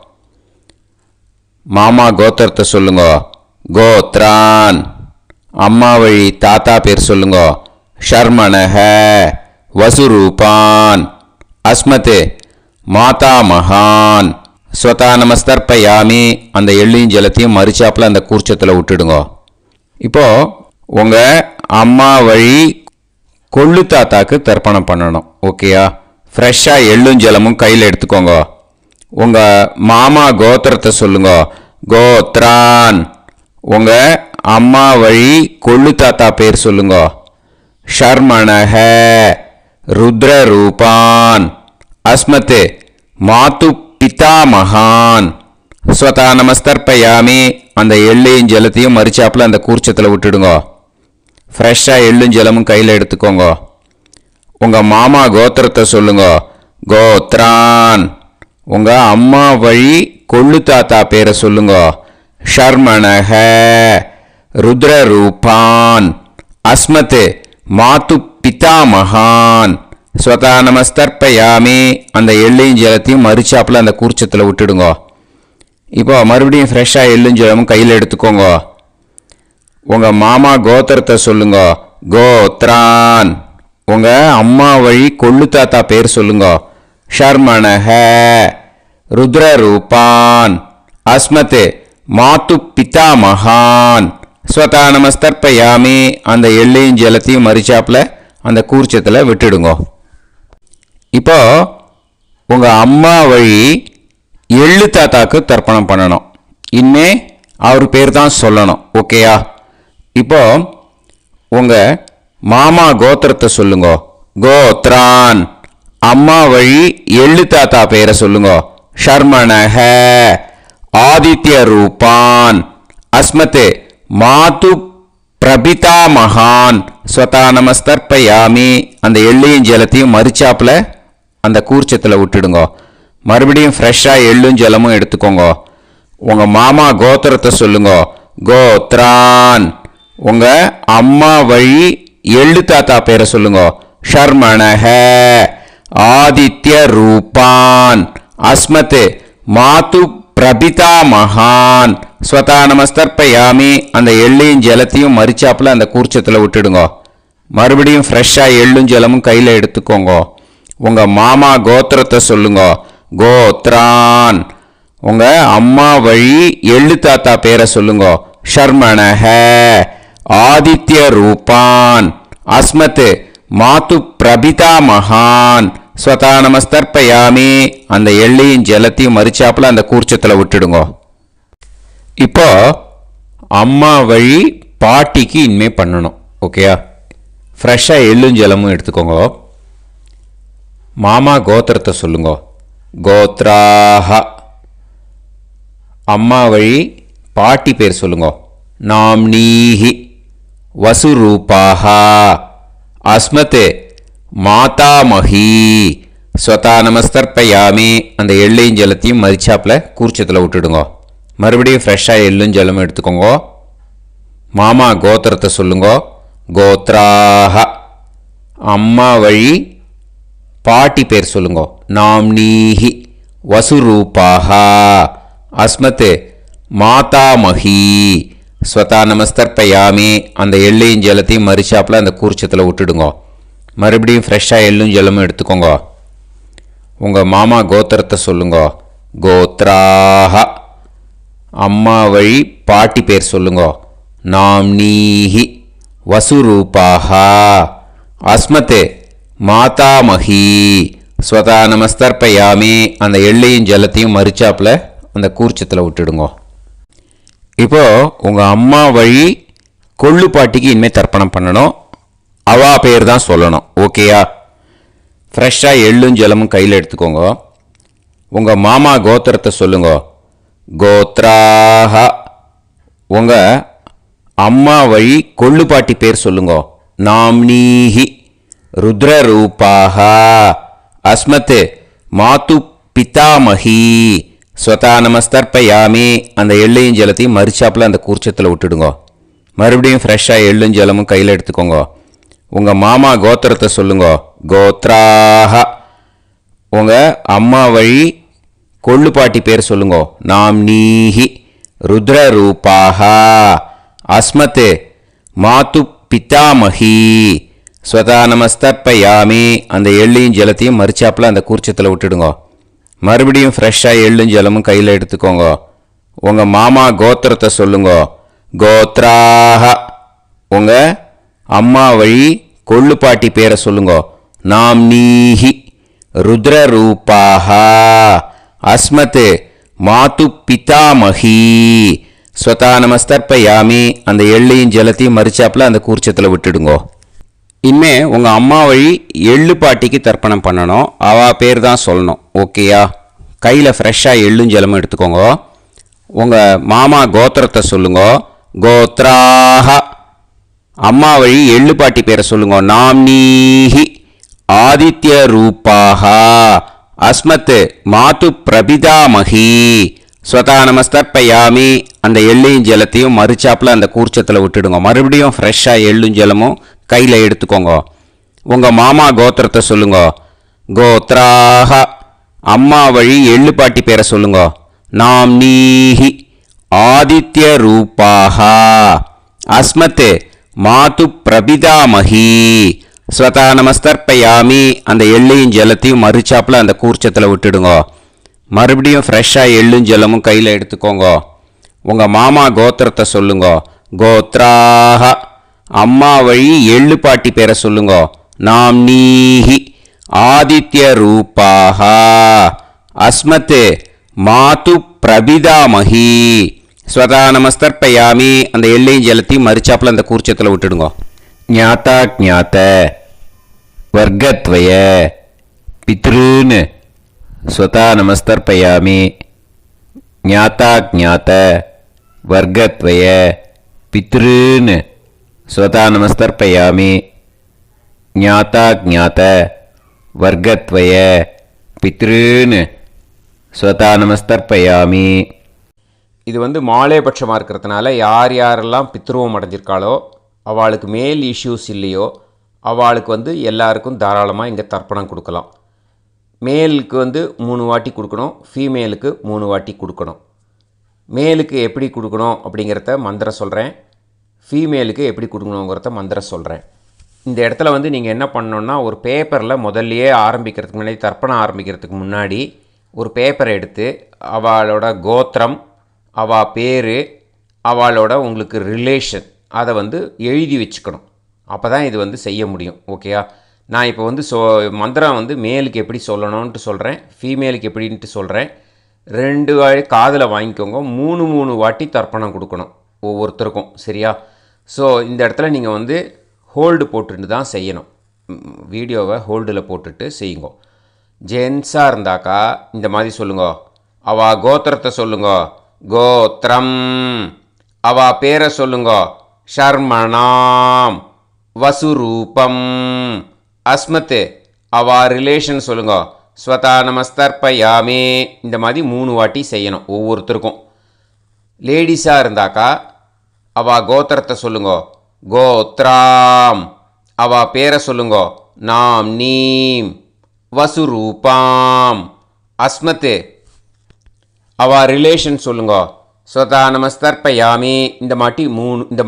மாமா கோத்திரத்தை சொல்லுங்க. கோத்ரான். அம்மா வழி தாத்தா பேர் சொல்லுங்க. ஷர்மணஹ வசுரூபான் அஸ்மத் மாதா மகான் ஸ்வதா நமஸ்தர்ப்பயாமி. அந்த எள்ளையும் ஜலத்தையும் மறிச்சாப்பில் அந்த கூர்ச்சத்தில் விட்டுடுங்க. இப்போது உங்கள் அம்மா வழி கொள்ளு தாத்தாக்கு தர்ப்பணம் பண்ணணும். ஓகேயா? ஃப்ரெஷ்ஷாக எள்ளும் ஜலமும் கையில் எடுத்துக்கோங்க. உங்கள் மாமா கோத்திரத்தை சொல்லுங்க. கோத்ரான். உங்கள் அம்மா வழி கொள்ளு தாத்தா பேர் சொல்லுங்க. ஷர்மணஹ ருத்ரரூபான் அஸ்மத் மாது பிதாமகான் ஸ்வதா நமஸ்தர்ப்பயாமி. அந்த எள்ளையும் ஜலத்தையும் மறிச்சாப்பில் அந்த கூர்ச்சத்தில் விட்டுடுங்க. ஃப்ரெஷ்ஷாக எள்ளும் ஜலமும் கையில் எடுத்துக்கோங்க. உங்கள் மாமா கோத்திரத்தை சொல்லுங்க. கோத்ரான். உங்கள் அம்மா வழி கொள்ளு தாத்தா பேரை சொல்லுங்க. ஷர்மணஹ ருத்ரரூபான் அஸ்மத் மாது பிதாமகான் ஸ்வதா நமஸ்தர்ப்பயாமி. அந்த எள்ளையும் ஜலத்தையும் மறிச்சாப்பில் அந்த கூர்ச்சத்தில் விட்டுடுங்க. இப்போ மறுபடியும் ஃப்ரெஷ்ஷாக எள்ளும் ஜலமும் கையில் எடுத்துக்கோங்க. உங்கள் மாமா கோத்திரத்தை சொல்லுங்க. கோத்ரான். உங்கள் அம்மா வழி கொள்ளு தாத்தா பேர் சொல்லுங்க. ஷர்மணஹ. ருத்ரரூபான். அஸ்மத் மாத்து பிதா மகான். ஸ்வதா நமஸ்தர்ப்பயாமி. அந்த எள்ளையும் ஜலத்தையும் மறிச்சாப்பில் அந்த கூர்ச்சத்தில் விட்டுடுங்க. இப்போ உங்கள் அம்மா வழி எள்ளு தாத்தாக்கு தர்ப்பணம் பண்ணணும். இனிமே அவர் பேர் தான் சொல்லணும். ஓகேயா? இப்போ உங்கள் மாமா கோத்திரத்தை சொல்லுங்க. கோத்ரான். அம்மா வழி எள்ளு தாத்தா பேரை சொல்லுங்க. ஷர்மணஹ. ஆதித்ய ரூபான். அஸ்மத் மாது பிரபிதா மகான். ஸ்வதா நமஸ்தர்ப்பயாமி. அந்த எள்ளையும் ஜலத்தையும் மறிச்சாப்பில் அந்த கூர்ச்சத்தில் விட்டுடுங்க. மறுபடியும் ஃப்ரெஷ்ஷாக எள்ளும் ஜலமும் எடுத்துக்கோங்க. உங்கள் மாமா கோத்திரத்தை சொல்லுங்க. கோத்ரான். உங்கள் அம்மா வழி எள்ளு தாத்தா பேரை சொல்லுங்க. ஷர்மணஹ. ஆதித்ய ரூபான். அஸ்மத் மாது பிரபிதா மகான். ஸ்வதா நமஸ்தர்ப்பயாமி. அந்த எள்ளையும் ஜலத்தையும் மறிச்சாப்பில் அந்த கூர்ச்சத்தில் விட்டுடுங்க. மறுபடியும் ஃப்ரெஷ்ஷாக எள்ளும் ஜலமும் கையில் எடுத்துக்கோங்க. உங்கள் மாமா கோத்திரத்தை சொல்லுங்க. கோத்ரான். உங்கள் அம்மா வழி எள்ளு தாத்தா பேரை சொல்லுங்க. ஷர்மணஹ. ஆதித்ய ரூபான். அஸ்மத் மாது பிரபிதா மகான். ஸ்வதா நமஸ்தர்ப்பயாமி. அந்த எள்ளையும் ஜலத்தையும் மறிச்சாப்பில் அந்த கூர்ச்சத்தில் விட்டுடுங்க. இப்போ அம்மா வழி பாட்டிக்கு இனிமே பண்ணணும். ஓகேயா? ஃப்ரெஷ்ஷாக எள்ளும் ஜலமும் எடுத்துக்கோங்க. மாமா கோத்திரத்தை சொல்லுங்க. கோத்ராஹ. அம்மா வழி பாட்டி பேர் சொல்லுங்க. நாம்னீஹி. வசுரூபாஹ. அஸ்மத் மாதாமஹி. ஸ்வதா நமஸ்தர்ப்பயாமி. அந்த எள்ளையும் ஜலத்தையும் மறிச்சாப்பில் கூர்ச்சத்தில் விட்டுடுங்க. மறுபடியும் ஃப்ரெஷ்ஷாக எள்ளும் ஜலமும் எடுத்துக்கோங்க. மாமா கோத்திரத்தை சொல்லுங்க. கோத்ராஹ. அம்மா வழி பாட்டி பேர் சொல்லுங்க. நாம்னீஹி. வசுரூபாஹ. அஸ்மத் மாதாமஹி. ஸ்வதா நமஸ்தர்ப்பயாமி. அந்த எள்ளையும் ஜலத்தையும் மறிச்சாப்பில் அந்த கூர்ச்சத்தில் விட்டுடுங்க. மறுபடியும் ஃப்ரெஷ்ஷாக எள்ளும் ஜலமும் எடுத்துக்கோங்க. உங்கள் மாமா கோத்திரத்தை சொல்லுங்க. கோத்ராஹ. அம்மா வழி பாட்டி பேர் சொல்லுங்க. நாம்னீஹி. வசுரூபாஹ. அஸ்மத் மாதாமஹி. ஸ்வதா நமஸ்தர்ப்பயாமி. அந்த எள்ளையும் ஜலத்தையும் மறிச்சாப்பில் அந்த கூர்ச்சத்தில் விட்டுடுங்க. இப்போ உங்கள் அம்மா வழி கொள்ளு பாட்டிக்கு இனிமேல் தர்ப்பணம் பண்ணணும். அவா பேர் தான் சொல்லணும். ஓகேயா? ஃப்ரெஷ்ஷாக எள்ளும் ஜலமும் கையில் எடுத்துக்கோங்க. உங்கள் மாமா கோத்திரத்தை சொல்லுங்க. கோத்ராஹ. உங்கள் அம்மா வழி கொள்ளு பாட்டி பேர் சொல்லுங்க. நாம்னீஹி. ருத்ரரூபாஹ. அஸ்மத் மாது பிதாமஹி. ஸ்வதா நமஸ்தர்ப்பயாமி. அந்த எள்ளையும் ஜலத்தையும் மறிச்சாப்பில் அந்த கூர்ச்சத்தில் விட்டுடுங்க. மறுபடியும் ஃப்ரெஷ்ஷாக எள்ளும் ஜலமும் கையில் எடுத்துக்கோங்க. உங்கள் மாமா கோத்திரத்தை சொல்லுங்க. கோத்ராஹ. உங்கள் அம்மா வழி கொள்ளு பாட்டி பேர் சொல்லுங்க. நாம்னீஹி. ருத்ரரூபாஹ. அஸ்மத் மாது பிதாமஹி. ஸ்வதா நமஸ்தர்ப்பயாமி. அந்த எள்ளையும் ஜலத்தையும் மறிச்சாப்பில் அந்த கூர்ச்சத்தில் விட்டுடுங்க. மறுபடியும் ஃப்ரெஷ்ஷாக எள்ளும் ஜலமும் கையில் எடுத்துக்கோங்க. உங்கள் மாமா கோத்திரத்தை சொல்லுங்க. கோத்ராஹ. உங்கள் அம்மா வழி கொள்ளு பாட்டி பேரை சொல்லுங்க. நாம்னீஹி. ருத்ரரூபாஹ. அஸ்மத் மாது பிதாமஹி. ஸ்வதா நமஸ்தர்ப்பயாமி. அந்த எள்ளையும் ஜலத்தையும் மறிச்சாப்பில் அந்த கூர்ச்சத்தில் விட்டுடுங்க. இனிமே உங்கள் அம்மா வழி எள்ளு பாட்டிக்கு தர்ப்பணம் பண்ணணும். அவள் பேர் தான் சொல்லணும். ஓகேயா? கையில் ஃப்ரெஷ்ஷாக எள்ளும் ஜலமும் எடுத்துக்கோங்க. உங்கள் மாமா கோத்திரத்தை சொல்லுங்க. கோத்ராஹ. அம்மா வழி எள்ளு பாட்டி பேரை சொல்லுங்க. நாம்னீஹி. ஆதித்ய ரூபாஹ. அஸ்மத் மாது பிரபிதாமஹி. ஸ்வதா நமஸ்தர்ப்பயாமி. அந்த எள்ளையும் ஜலத்தையும் மறிச்சாப்பில் அந்த கூர்ச்சத்தில் விட்டுடுங்க. மறுபடியும் ஃப்ரெஷ்ஷாக எள்ளும் ஜலமும் கையில் எடுத்துக்கோங்க. உங்கள் மாமா கோத்திரத்தை சொல்லுங்க. கோத்ராஹ. அம்மா வழி எள்ளு பாட்டி பேரை சொல்லுங்க. நாம்னீஹி. ஆதித்ய ரூபாஹ. அஸ்மத் மாது பிரபிதாமஹி ஸ்வதா நமஸ்தர்ப்பயாமி. அந்த எள்ளையும் ஜலத்தையும் மறுச்சாப்பில் அந்த கூர்ச்சத்தில் விட்டுடுங்க. மறுபடியும் ஃப்ரெஷ்ஷாக எள்ளும் ஜலமும் கையில் எடுத்துக்கோங்க. உங்கள் மாமா கோத்திரத்தை சொல்லுங்க. கோத்ராக. அம்மா வழி எள்ளு பாட்டி பேரை சொல்லுங்க. நாம் நீஹி ஆதித்ய ரூபாக. அஸ்மத் மாது பிரபிதாமஹி ஸ்வதா நமஸ்தர்ப்பயாமி. அந்த எள்ளையும் ஜலத்தையும் மறுச்சாப்பில் அந்த கூர்ச்சத்தில் விட்டுடுங்க. ஞாதா ஜாத்த வர்க்கத்வய பித்ருன் ஸ்வதா நமஸ்தர்ப்பயாமி. ஞாதா ஜாத்த வர்க்கத்வய பித்ருன் ஸ்வதா நமஸ்தர்ப்பயாமி. ஞாதா ஜாத்த வர்க்கத்வய பித்ருன் ஸ்வதா நமஸ்தர்ப்பயாமி. இது மாலேபட்சமாக இருக்கிறதுனால யார் யாரெல்லாம் பித்ருவம் அடைஞ்சிருக்காளோ அவளுக்கு மேல் இஷ்யூஸ் இல்லையோ அவளுக்கு எல்லாருக்கும் தாராளமாக இங்கே தர்ப்பணம் கொடுக்கலாம். மேலுக்கு 3 வாட்டி கொடுக்கணும், ஃபீமேலுக்கு 3 வாட்டி கொடுக்கணும். மேலுக்கு எப்படி கொடுக்கணும் அப்படிங்கிறத மந்திரம் சொல்கிறேன், ஃபீமேலுக்கு எப்படி கொடுக்கணுங்கிறத மந்திரம் சொல்கிறேன். இந்த இடத்துல நீங்கள் என்ன பண்ணணுன்னா, ஒரு பேப்பரில் முதல்லையே ஆரம்பிக்கிறதுக்கு முன்னாடி, தர்ப்பணம் ஆரம்பிக்கிறதுக்கு முன்னாடி ஒரு பேப்பரை எடுத்து அவளோட கோத்திரம், அவள் பேர், அவளோட உங்களுக்கு ரிலேஷன் அதை எழுதி வச்சுக்கணும். அப்போ தான் இது செய்ய முடியும். ஓகேயா? நான் இப்போ மந்திரம் மேலுக்கு எப்படி சொல்லணும்ன்ட்டு சொல்கிறேன், ஃபீமேலுக்கு எப்படின்ட்டு சொல்கிறேன். 2 வாட்டி காதில் வாங்கிக்கோங்க. 3 வாட்டி தர்ப்பணம் கொடுக்கணும் ஒவ்வொருத்தருக்கும். சரியா? ஸோ இந்த இடத்துல நீங்கள் ஹோல்டு போட்டுட்டு தான் செய்யணும். வீடியோவை ஹோல்டில் போட்டுட்டு செய்யுங்க. ஜென்ஸாக இருந்தாக்கா இந்த மாதிரி சொல்லுங்க. அவள் கோத்திரத்தை சொல்லுங்க. கோத்திரம். அவள் பேரை சொல்லுங்க. ஷர்மணாம் வசுரூபம். அஸ்மத். அவள் ரிலேஷன் சொல்லுங்க. ஸ்வதா நமஸ்தர்ப்பயாமி. இந்த மாதிரி 3 வாட்டி செய்யணும் ஒவ்வொருத்தருக்கும். லேடிஸாக இருந்தாக்கா அவள் கோத்திரத்தை சொல்லுங்க. கோத்ராம். அவள் பேரை சொல்லுங்க. நாம் நீம் வசுரூபாம். அஸ்மத். அவள் ரிலேஷன் சொல்லுங்க. ஸ்வதா நமஸ்தர்ப்பயாமி. இந்த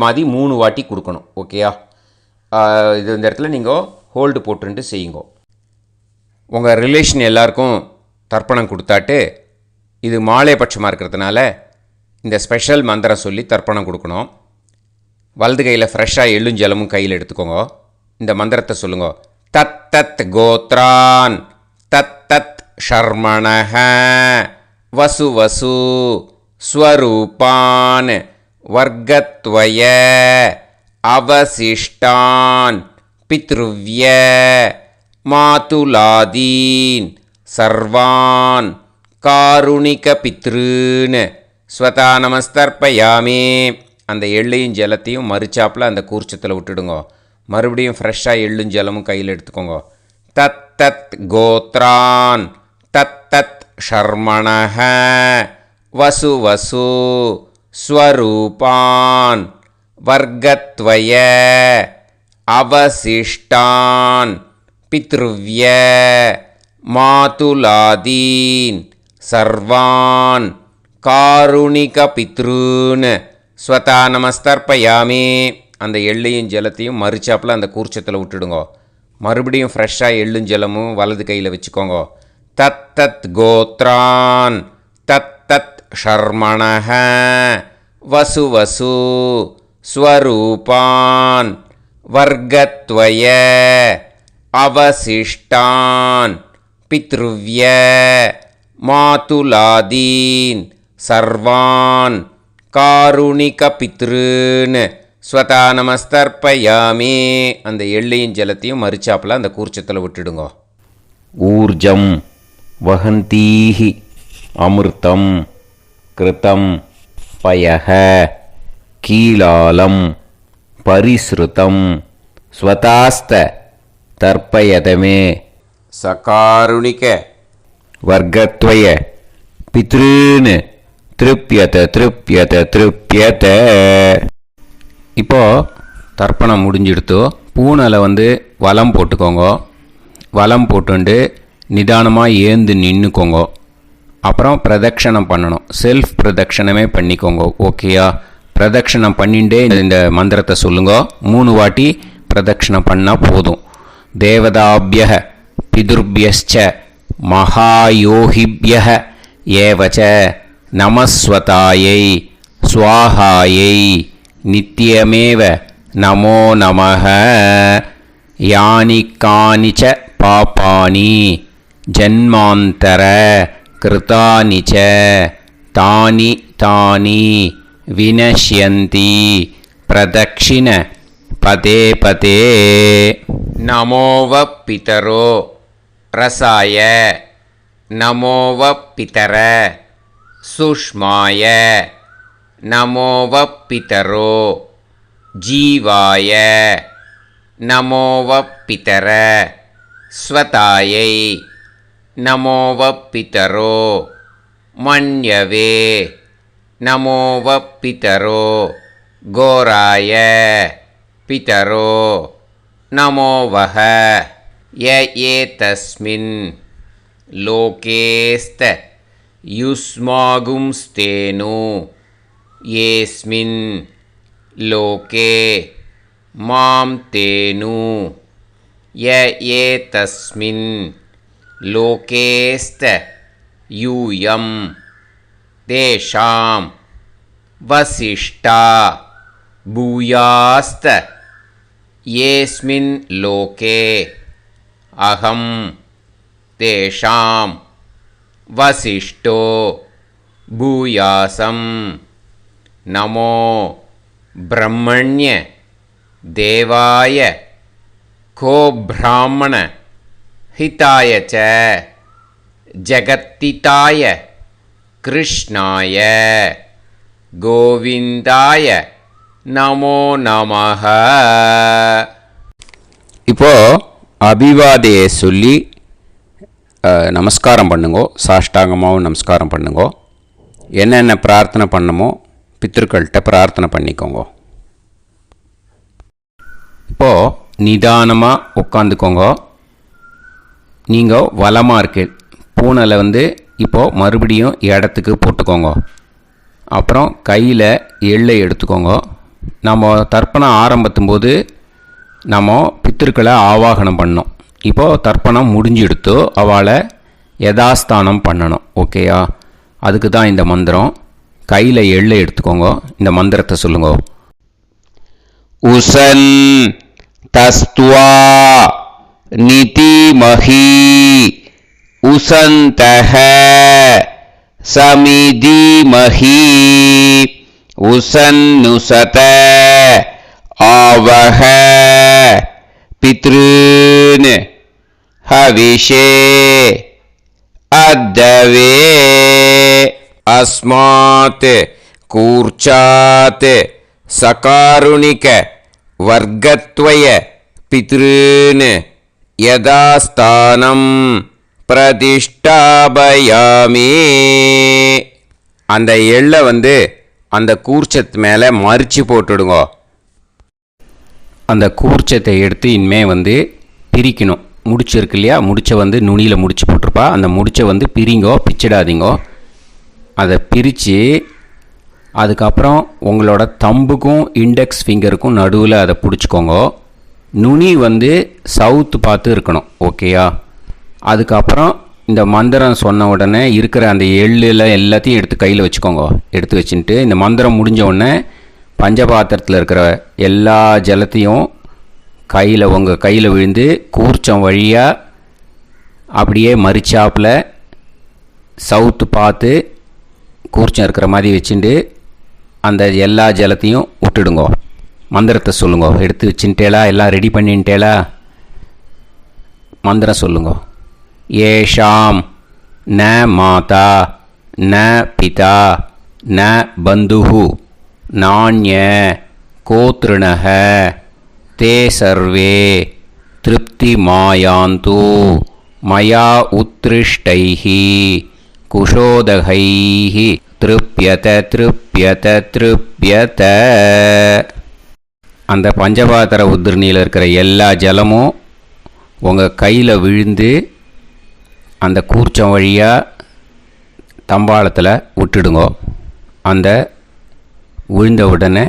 மாதிரி 3 வாட்டி கொடுக்கணும். ஓகேயா? இந்த இடத்துல நீங்கள் ஹோல்டு போட்டுட்டு செய்யுங்க. உங்கள் ரிலேஷன் எல்லாருக்கும் தர்ப்பணம் கொடுத்தாட்டு, இது மாலைபட்சமாக இருக்கிறதுனால இந்த ஸ்பெஷல் மந்திரம் சொல்லி தர்ப்பணம் கொடுக்கணும். வலது கையில் ஃப்ரெஷ்ஷாக எள்ளும் ஜலமும் கையில் எடுத்துக்கோங்க. இந்த மந்திரத்தை சொல்லுங்க. தத் தத் கோத்ரான் தத் தத் ஷர்மணஹ வசு வசு ஸ்வரூபான் வர்க்கத்வய அவசிஷ்டான் பித்ருவ்ய மாதுலாதீன் சர்வான் காருணிக பித்ருன் ஸ்வதா நமஸ்தர்ப்பயாமி. அந்த எள்ளையும் ஜலத்தையும் மறுச்சாப்பில் அந்த கூர்ச்சத்தில் விட்டுடுங்க. மறுபடியும் ஃப்ரெஷ்ஷாக எள்ளும் ஜலமும் கையில் எடுத்துக்கோங்க. தத் தத் கோத்ரான் தத் தத் ஷர்மணஹ வசு வசு ஸ்வரூபான் வர்க்கத்வய அவசிஷ்டான் பித்ருவ்ய மாதுலாதீன் சர்வான் காருணிக பித்ருன் ஸ்வதா நமஸ்தர்ப்பயாமி. அந்த எள்ளையும் ஜலத்தையும் மறுச்சாப்பில் அந்த கூர்ச்சத்தில் விட்டுடுங்க. மறுபடியும் ஃப்ரெஷ்ஷாக எள்ளும் ஜலமும் வலது கையில் வச்சுக்கோங்க. தத் தத் கோத்ரான் தத் தத் ஷர்மணஹ வசு வசு ஸ்வரூபான் வர்க்கத்வய அவசிஷ்டான் பித்ருவ்ய மாதுலாதீன் சர்வான் காருணிக பித்ருன் ஸ்வதா நமஸ்தர்ப்பயாமி. அந்த எள்ளையும் ஜலத்தையும் மறுச்சாப்பில் அந்த கூர்ச்சத்தில் விட்டுடுங்க. ஊர்ஜம் வஹந்தீஹி அமிர்தம் கிருதம் பயஹ கீலாலம் பரிஸ்ருதம் ஸ்வதாஸ்த தர்ப்பயதமே சகாருணிக வர்க்கத்வய பித்ருன் திருப்யத திருப்யத திருப்யத. இப்போது தர்ப்பணம் முடிஞ்சிடுத்தோ பூனலை வலம் போட்டுக்கோங்க. வலம் போட்டுண்டு நிதானமாக ஏந்து நின்றுக்கோங்க. அப்புறம் பிரதட்சணம் பண்ணணும். செல்ஃப் பிரதட்சணமே பண்ணிக்கோங்க. ஓகேயா? பிரதட்சணம் பண்ணிண்டே இந்த மந்திரத்தை சொல்லுங்க. 3 வாட்டி பிரதட்சணம் பண்ணால் போதும். தேவதாபிய பிதுர்பியஸ்ச மகாயோகிபிய ஏவச்ச நமஸ்வதாயை ஸ்வாஹாயை நித்யமேவ நமோ நமஹ. யானி கானிச்ச பாபானி ஜன்மாந்தர கிருதானி ச தானி தானி வினஷ்யந்தி பிரதக்ஷிண பதே பதே. நமோவ பிதரோ ரசாய நமோவ பிதர சுஷ்மாய நமோவ பிதரோ ஜீவாய நமோவ பிதர ஸ்வதாயை நமோவ பிதரோ மன்யவே நமோவ பிதரோ கோராய பிதரோ நமோவஹ. ய ஏதஸ்மின் லோகேஸ்த யுஸ்மாகும்ஸ்தேனு ஏஸ்மின் லோகே மாம் தேனு. ய ஏதஸ்மின் லோகேஸ்த யூயம் தேஷாம் வசிஷ்டா பூயாஸ்த ஏஸ்மின் லோகே அகம் தேஷாம் வசிஷ்டோ பூயாசம். நமோ பிரம்மண்ய தேவாய கோ பிராமண ஹிதாய ச ஜகத்திதாய கிருஷ்ணாய கோவிந்தாய நமோ நமஹ. இப்போது அபிவாதையை சொல்லி நமஸ்காரம் பண்ணுங்கோ. சாஷ்டாங்கமாகவும் நமஸ்காரம் பண்ணுங்கோ. என்னென்ன பிரார்த்தனை பண்ணமோ பித்ருக்கள்கிட்ட பிரார்த்தனை பண்ணிக்கோங்க. இப்போது நிதானமாக உட்காந்துக்கோங்க. நீங்கள் வலமாக இருக்கு பூனலை இப்போது மறுபடியும் இடத்துக்கு போட்டுக்கோங்க. அப்புறம் கையில் எள்ளை எடுத்துக்கோங்க. நம்ம தர்ப்பணம் ஆரம்பிக்கும் போது நம்ம பித்திருக்களை ஆவாகனம் பண்ணோம். இப்போது தர்ப்பணம் முடிஞ்செடுத்து அவளை யதாஸ்தானம் பண்ணணும். ஓகேயா? அதுக்கு தான் இந்த மந்திரம். கையில் எள்ளை எடுத்துக்கோங்க. இந்த மந்திரத்தை சொல்லுங்க. உசன் தஸ்துவா நிதிமஹி உசந்தஹ சமிதிமஹி உசன்னுசத ஆவஹ பித்ருன் ஹவிஷே அத்தவே. அஸ்மாத் கூர்ச்சாத் சகாருணிக வர்க்கத்வய பித்ருன் யதாஸ்தானம் பிரதிஷ்டாபயாமி. அந்த எள்ளை அந்த கூர்ச்சத்து மேலே மறித்து போட்டுடுங்க. அந்த கூர்ச்சத்தை எடுத்து இனிமே பிரிக்கணும். முடிச்சு இருக்கு இல்லையா, முடிச்சை நுனியில் முடிச்சு போட்டிருப்பா. அந்த முடிச்சை பிரிங்கோ, பிச்சிடாதீங்கோ. அதை பிரித்து அதுக்கப்புறம் உங்களோட தம்புக்கும் இண்டெக்ஸ் ஃபிங்கருக்கும் நடுவில் அதை பிடிச்சிக்கோங்க. நுனி சவுத்து பார்த்து இருக்கணும். ஓகேயா? அதுக்கப்புறம் இந்த மந்திரம் சொன்ன உடனே இருக்கிற அந்த எள்ளில் எல்லாத்தையும் எடுத்து கையில் வச்சுக்கோங்க. எடுத்து வச்சுட்டு இந்த மந்திரம் முடிஞ்ச உடனே பஞ்சபாத்திரத்தில் இருக்கிற எல்லா ஜலத்தையும் உங்கள் கையில் விழுந்து கூர்ச்சம் வழியாக அப்படியே மறிச்சாப்பில் சவுத்து பார்த்து கூர்ச்சம் இருக்கிற மாதிரி வச்சுட்டு அந்த எல்லா ஜலத்தையும் விட்டுடுங்கோ. மந்திரத்தை சொல்லுங்க. எடுத்து வச்சுட்டேலா? எல்லாம் ரெடி பண்ணிட்டேலா? மந்திரம் சொல்லுங்க. ஏஷாம் ந மாதா ந பிதா ந பந்துஹு நாண்ய கோத்ருணஹ தே சர்வே திருப்தி மாயாந்து மயா உத்ருஷ்டைஹி குஷோதகைஹி திருப்யத திருப்யத திருப்யத. அந்த பஞ்சபாத்திர உதிரணியில் இருக்கிற எல்லா ஜலமும் உங்கள் கையில் விழுந்து அந்த கூர்ச்சம் வழியாக தம்பாளத்தில் விட்டுடுங்கோ. அந்த விழுந்த உடனே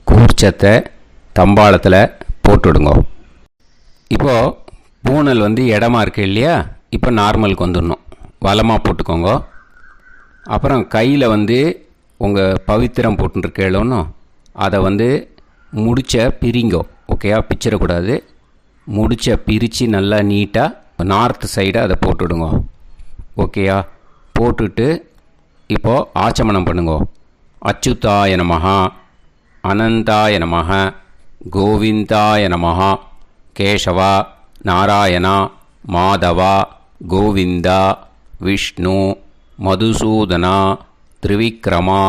கூர்ச்சத்தை தம்பாளத்தில் போட்டுவிடுங்க. இப்போது பூனல் இடமா இருக்குது இல்லையா, இப்போ நார்மலுக்கு வந்துடணும். வலமாக போட்டுக்கோங்க. அப்புறம் கையில் உங்கள் பவித்திரம் போட்டுருக்கேளோன்னு அதை முடிச்ச பிரிங்கோ. ஓகேயா, பிச்சிடக்கூடாது. முடிச்ச பிரித்து நல்லா நீட்டாக நார்த் சைடை அதை போட்டுவிடுங்க. ஓகேயா, போட்டுட்டு இப்போது ஆச்சமனம் பண்ணுங்க. அச்சுதாய நமஹ, அனந்தாய நமஹ, கோவிந்தாய நமஹ, கேசவா, நாராயணா, மாதவா, கோவிந்தா, விஷ்ணு, மதுசூதனா, திரிவிக்ரமா,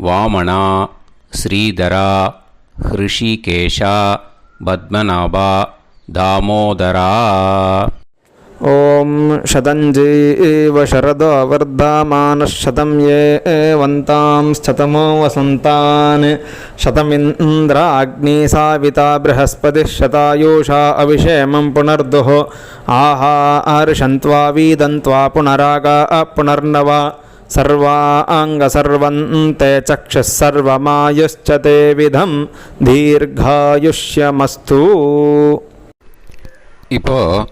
வாமனா, ஸ்ரீதரா, ஹிருஷிகேஷா, பத்மநாபா, தாமோதரா. ஓம் ஷதஞ்சீவ சரதோ வர்தமானः शतं ये वन्तां शतमो वसन्तान् शतमिन्द्राग्नी साविता बृहस्पतिः शतायुषा अभिषेमं पुनर्दुः आहार्षन्त्वा वीदन्त्वा पुनरागा पुनर्नव सर्वाङ्गसर्वन्ते चक्षुः सर्वमायुश्च ते विधं दीर्घायुष्यमस्तु. இப்போது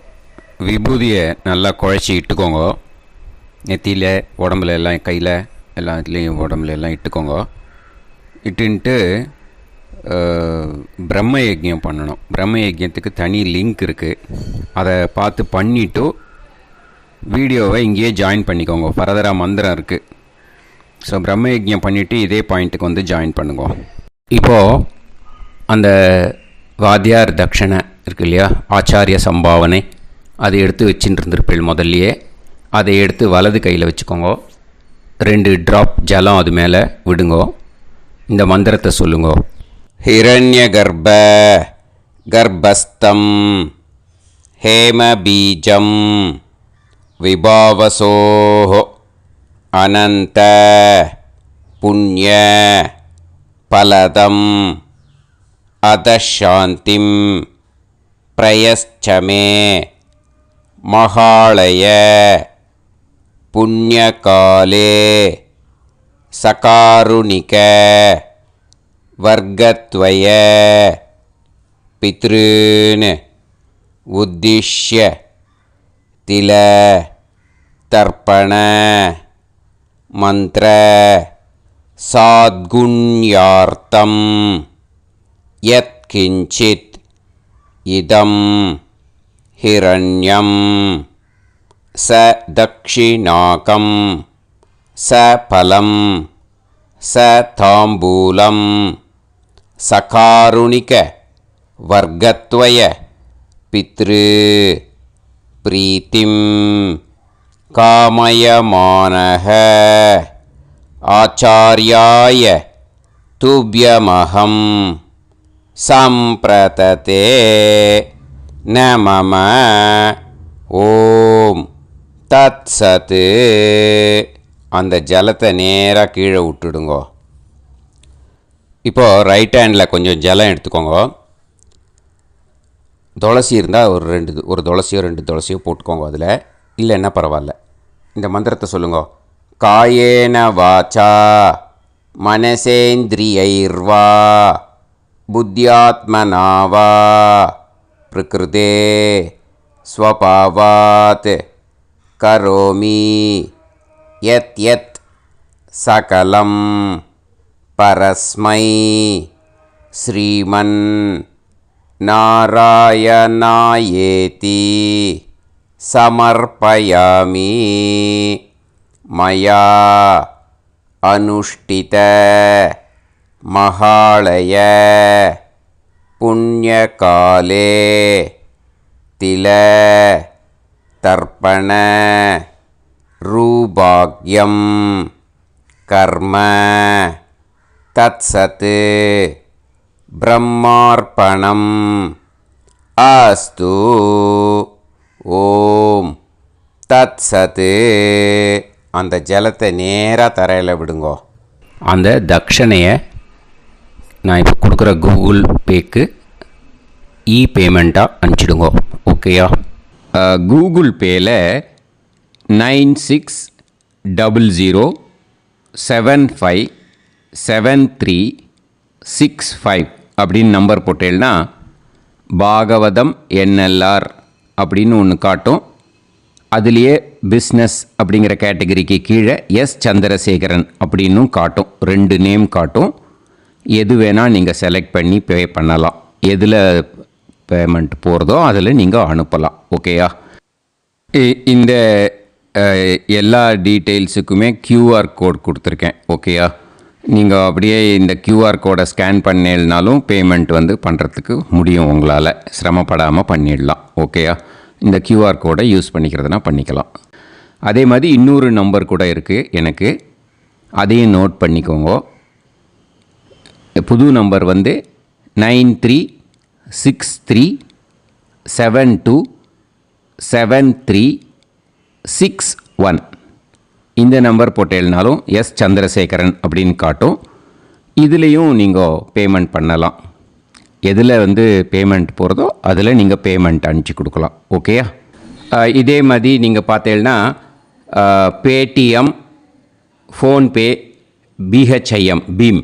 விபூதியை நல்லா குழச்சி இட்டுக்கோங்க. நெத்தியில், உடம்புல எல்லாம், கையில் எல்லாத்துலேயும் உடம்புல எல்லாம் இட்டுக்கோங்க. இட்டுன்ட்டு பிரம்ம யஜ்யம் பண்ணணும். பிரம்ம யஜ்யத்துக்கு தனி லிங்க் இருக்குது. அதை பார்த்து பண்ணிவிட்டு வீடியோவை இங்கேயே ஜாயின் பண்ணிக்கோங்க. ஃபர்தராக மந்திரம் இருக்குது. ஸோ பிரம்ம யஜ்யம் பண்ணிவிட்டு இதே பாயிண்ட்டுக்கு ஜாயின் பண்ணுங்க. இப்போது அந்த வாத்தியார் தட்சணை இருக்கு இல்லையா, ஆச்சாரிய சம்பாவனை, அதை எடுத்து வச்சுட்டு இருந்திருப்பேள் முதல்லையே. அதை எடுத்து வலது கையில் வச்சுக்கோங்க. 2 ட்ராப் ஜலம் அது மேலே விடுங்கோ. இந்த மந்திரத்தை சொல்லுங்கோ. ஹிரண்ய கர்ப்ப கர்ப்பஸ்தம் ஹேமபீஜம் விபாவசோஹ அனந்த புண்ணிய பலதம் அதசாந்திம் பிரயஸ்சமே மகாளய புண்ணியகாலே சகாருணிக வர்க்கத்வய பித்ருன் உத்திஷ்ய தில தர்ப்பண மந்திர சாத்குண்யார்த்தம் யத் கிஞ்சித் இதம் ஹிரண்யம் ச தக்ஷிணாகம் ச பலம் ச தாம்பூலம் சகாருணிக வர்க்கத்வய பித்ரு பிரீத்திம் காமயமானஹ ஆச்சார்யாய துப்யமஹம் சம்பிரததே நமம. ஓம் தத் சத். அந்த ஜலத்தை நேராக கீழே விட்டுடுங்கோ. இப்போது ரைட் ஹேண்டில் கொஞ்சம் ஜலம் எடுத்துக்கோங்க. துளசி இருந்தால் ஒரு துளசியோ 2 துளசியோ போட்டுக்கோங்க. அதில் இல்லைன்னா பரவாயில்ல. இந்த மந்திரத்தை சொல்லுங்க. காயேன வாச்சா மனசேந்திரியைர்வா புத்தியாத்மனாவா பிரகிருதே ஸ்வபாவாத் கரோமி யத் யத் சகலம் பரஸ்மை ஸ்ரீமன் நாராயணாயேதி சமர்ப்பயாமி மயா அனுஷ்டித மகாளய புண்ணியகாலே தில தர்ப்பண ரூபாக்யம் கர்ம தத்சத் பிரம்மார்ப்பணம் அஸ்து. ஓம் தத்சத். அந்த ஜலத்தை நேராக தரையில் விடுங்கோ. அந்த தட்சணையை நான் இப்போ கொடுக்குற கூகுள் பேக்கு பேமெண்ட்டாக அனுப்பிச்சிடுங்கோ. ஓகேயா? கூகுள் பேயில் 960075 7365 அப்படின்னு நம்பர் போட்டேன்னா பாகவதம் NLR அப்படின்னு ஒன்று காட்டும். அதுலேயே பிஸ்னஸ் அப்படிங்கிற கேட்டகரிக்கு கீழே எஸ் சந்திரசேகரன் அப்படின்னும் காட்டும். 2 நேம் காட்டும். எது வேணால் நீங்கள் செலக்ட் பண்ணி பே பண்ணலாம். எதில் பேமெண்ட் போகிறதோ அதில் நீங்கள் அனுப்பலாம். ஓகேயா? இந்த எல்லா டீட்டெயில்ஸுக்குமே QR கோட் கொடுத்துருக்கேன். ஓகேயா? நீங்கள் அப்படியே இந்த QR கோடை ஸ்கேன் பண்ணேனாலும் பேமெண்ட் வந்து பண்ணுறதுக்கு முடியும். உங்களால் சிரமப்படாமல் பண்ணிடலாம். ஓகேயா? இந்த QR கோடை யூஸ் பண்ணிக்கிறதுனா பண்ணிக்கலாம். அதே மாதிரி இன்னொரு நம்பர் கூட இருக்குது எனக்கு, அதையும் நோட் பண்ணிக்கோங்க. புது நம்பர் வந்து 9363727361. இந்த நம்பர் போட்டேனாலும் எஸ் சந்திரசேகரன் அப்படின்னு காட்டும். இதுலேயும் நீங்கள் பேமெண்ட் பண்ணலாம். எதில் வந்து பேமெண்ட் போகிறதோ அதில் நீங்கள் பேமெண்ட் அனுப்பிச்சி கொடுக்கலாம். ஓகேயா? இதே மாதிரி நீங்கள் பார்த்தீங்கன்னா பேடிஎம், ஃபோன்பே, BHIM பீம்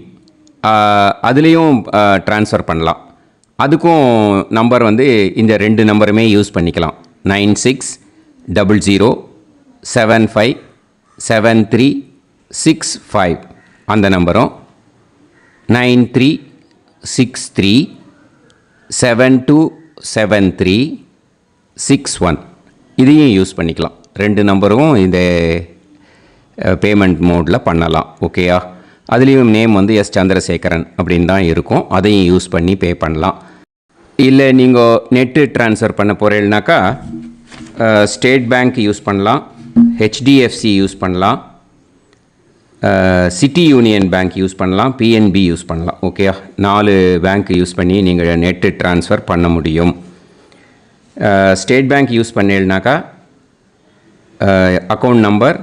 அதுலேயும் ட்ரான்ஸ்ஃபர் பண்ணலாம். அதுக்கும் நம்பர் வந்து இந்த 2 நம்பருமே யூஸ் பண்ணிக்கலாம். 9600757365 அந்த நம்பரும் 9363727361 இதையும் யூஸ் பண்ணிக்கலாம். 2 நம்பரும் இந்த பேமெண்ட் மோடில் பண்ணலாம். ஓகேயா? அதுலேயும் நேம் வந்து எஸ் சந்திரசேகரன் அப்படின்னு தான் இருக்கும். அதையும் யூஸ் பண்ணி பே பண்ணலாம். இல்லை நீங்கள் நெட்டு ட்ரான்ஸ்ஃபர் பண்ண போகிறீங்கனாக்கா ஸ்டேட் பேங்க் யூஸ் பண்ணலாம், HDFC யூஸ் பண்ணலாம், சிட்டி யூனியன் பேங்க் யூஸ் பண்ணலாம், PNB யூஸ் பண்ணலாம். ஓகேயா? 4 பேங்க் யூஸ் பண்ணி நீங்கள் நெட்டு ட்ரான்ஸ்ஃபர் பண்ண முடியும். ஸ்டேட் பேங்க் யூஸ் பண்ணீங்கனாக்கா account number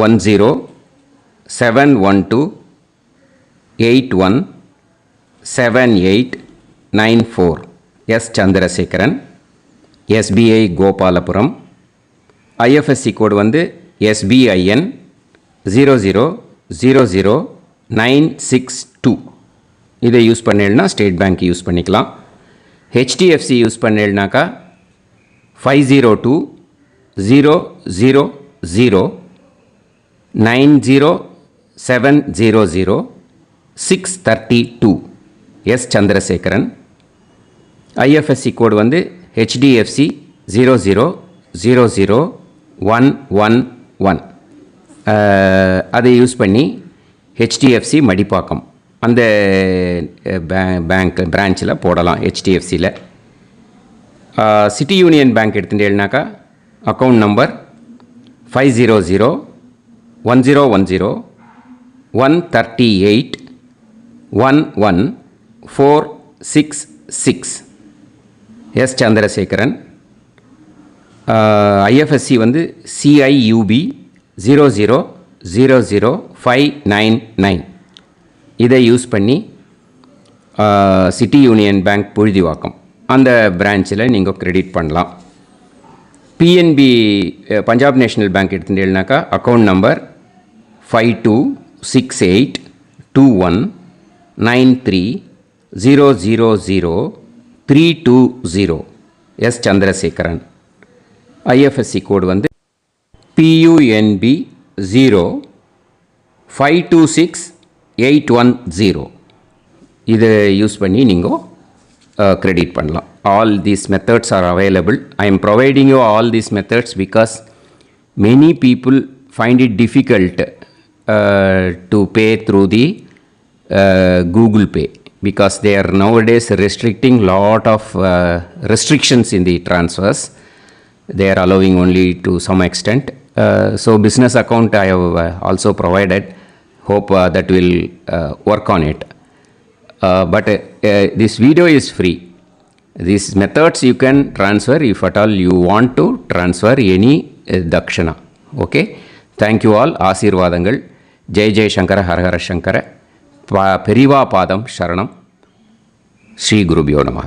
1071281789 S Chandrasekaran, SBI Gopalapuram. IFSC code வந்து SBIN 0000962. இதை யூஸ் பண்ணீங்கன்னா ஸ்டேட் பேங்க் யூஸ் பண்ணிக்கலாம். HDFC யூஸ் பண்ணீங்கனாக்கா 5020090700 எஸ் சந்திரசேகரன். IFSC கோடு வந்து HDFC 0000111. அதை யூஸ் பண்ணி HDFC மடிப்பாக்கம் அந்த பேங்க் பிரான்ச்சில் போடலாம். HDFCயில் சிட்டி யூனியன் பேங்க் எடுத்துட்டேன்னாக்கா account number 500101381146 S Chandrasekaran. IFSC வந்து CIUB 0000599. இதை யூஸ் பண்ணி சிட்டி யூனியன் பேங்க் புழுதிவாக்கம் அந்த பிரான்ச்சில் நீங்கள் கிரெடிட் பண்ணலாம். PNB பஞ்சாப் நேஷ்னல் பேங்க் எடுத்துட்டேன்னாக்கா account number 52682193000320 S Chandrasekaran. IFSC code வந்து PUNB 0526810. இதை யூஸ் பண்ணி நீங்கள் கிரெடிட் பண்ணலாம். All these methods are available. I am providing you all these methods because many people find it difficult to pay through the Google Pay because they are nowadays restricting lot of restrictions in the transfers. They are allowing only to some extent. So business account I have also provided. Hope that will work on it. But this video is free. These methods you can transfer if at all you want to transfer any dakshana. Okay? Thank you all. ஆசீர்வாதங்கள். ஜெய் ஜெய் சங்கர ஹரஹர சங்கர. பெரிவா பாதம் சரணம். ஸ்ரீ குருபியோ நமஹ.